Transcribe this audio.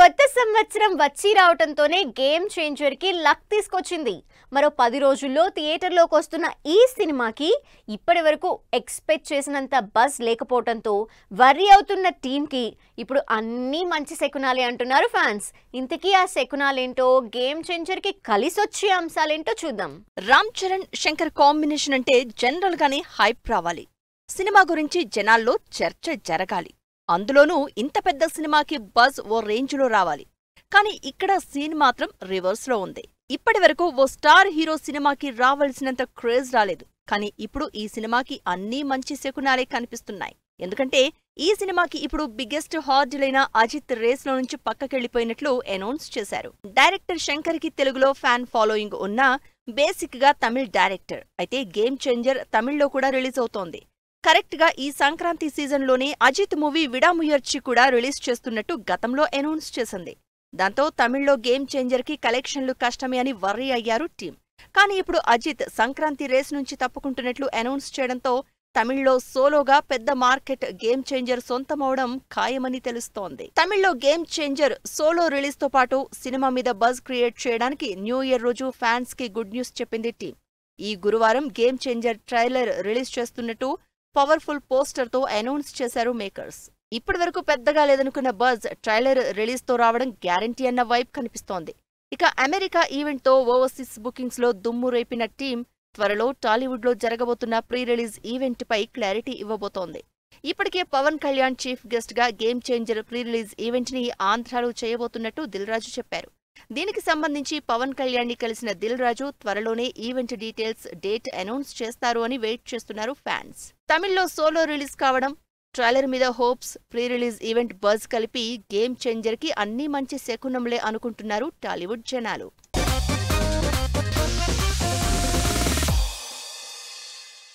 కొత్త సంవత్సరం వచ్చి రావటంతోనే గేమ్ చేంజర్ కి లక్ తీసుకొచ్చింది. మరో 10 రోజుల్లో థియేటర్లోకి వస్తున్న ఈ సినిమాకి ఇప్పటివరకు ఎక్స్పెక్ట్ చేసినంత బజ్ లేకపోవడంతో వర్రీ అవుతున్న టీంకి ఇప్పుడు అన్నీ మంచి శకునాలే అంటున్నారు ఫ్యాన్స్. ఇంతకీ ఆ శకునాలేంటో, గేమ్ చేంజర్ కి కలిసొచ్చే అంశాలేంటో చూద్దాం. రామ్ చరణ్, శంకర్ కాంబినేషన్ అంటే జనరల్ గానే హైప్ రావాలి. సినిమా గురించి జనాల్లో చర్చ జరగాలి. అందులోనూ ఇంత పెద్ద సినిమాకి బజ్ ఓ రేంజ్లో రావాలి. కానీ ఇక్కడ సీన్ మాత్రం రివర్స్లో ఉంది. ఇప్పటివరకు ఓ స్టార్ హీరో సినిమాకి రావాల్సినంత క్రేజ్ రాలేదు. కానీ ఇప్పుడు ఈ సినిమాకి అన్నీ మంచి శకునాలే కనిపిస్తున్నాయి. ఎందుకంటే ఈ సినిమాకి ఇప్పుడు బిగ్గెస్ట్ హార్డులైన అజిత్ రేస్లో నుంచి పక్కకెళ్లిపోయినట్లు అనౌన్స్ చేశారు. డైరెక్టర్ శంకర్ కి తెలుగులో ఫ్యాన్ ఫాలోయింగ్ ఉన్నా బేసిక్ గా తమిళ్ డైరెక్టర్. అయితే గేమ్ చేంజర్ తమిళ్లో కూడా రిలీజ్ అవుతోంది. కరెక్ట్ గా ఈ సంక్రాంతి సీజన్లోనే అజిత్ మూవీ విడాముయర్చి కూడా రిలీజ్ చేస్తున్నట్టు గతంలో అనౌన్స్ చేసింది. దాంతో తమిళ్లో గేమ్ చేంజర్ కి కలెక్షన్లు కష్టమే అని వర్రీ అయ్యారు టీం. కానీ ఇప్పుడు అజిత్ సంక్రాంతి రేస్ నుంచి తప్పుకుంటున్నట్లు అనౌన్స్ చేయడంతో తమిళ్లో సోలోగా పెద్ద మార్కెట్ గేమ్ చేంజర్ సొంతమవడం ఖాయమని తెలుస్తోంది. తమిళ్లో గేమ్ చేంజర్ సోలో రిలీజ్ తో పాటు సినిమా మీద బజ్ క్రియేట్ చేయడానికి న్యూ ఇయర్ రోజు ఫ్యాన్స్ కి గుడ్ న్యూస్ చెప్పింది టీం. ఈ గురువారం గేమ్ చేంజర్ ట్రైలర్ రిలీజ్ చేస్తున్నట్టు పవర్ఫుల్ పోస్టర్ తో అనౌన్స్ చేశారు మేకర్స్. ఇప్పటివరకు పెద్దగా లేదనుకున్న బజ్ ట్రైలర్ రిలీజ్ తో రావడం గ్యారంటీ అన్న వైబ్ కనిపిస్తోంది. ఇక అమెరికా ఈవెంట్ తో ఓవర్సీస్ బుకింగ్స్ లో దుమ్ము రేపిన టీం త్వరలో టాలీవుడ్ లో జరగబోతున్న ప్రీ రిలీజ్ ఈవెంట్ పై క్లారిటీ ఇవ్వబోతోంది. ఇప్పటికే పవన్ కళ్యాణ్ చీఫ్ గెస్ట్ గా game changer pre release event ని ఆంధ్రాలో చేయబోతున్నట్టు దిల్ రాజు చెప్పారు. దీనికి సంబంధించి పవన్ కళ్యాణ్ ని కలిసిన దిల్ రాజు త్వరలోనే ఈవెంట్ డీటెయిల్స్, డేట్ అనౌన్స్ చేస్తారు అని వెయిట్ చేస్తున్నారు ఫ్యాన్స్. తమిళ్లో సోలో రిలీజ్ కావడం, ట్రైలర్ మీద hopes, pre release event buzz కలిపి గేమ్ చేంజర్ కి అన్నీ మంచి శకునంలే అనుకుంటున్నారు టాలీవుడ్ జనాలు.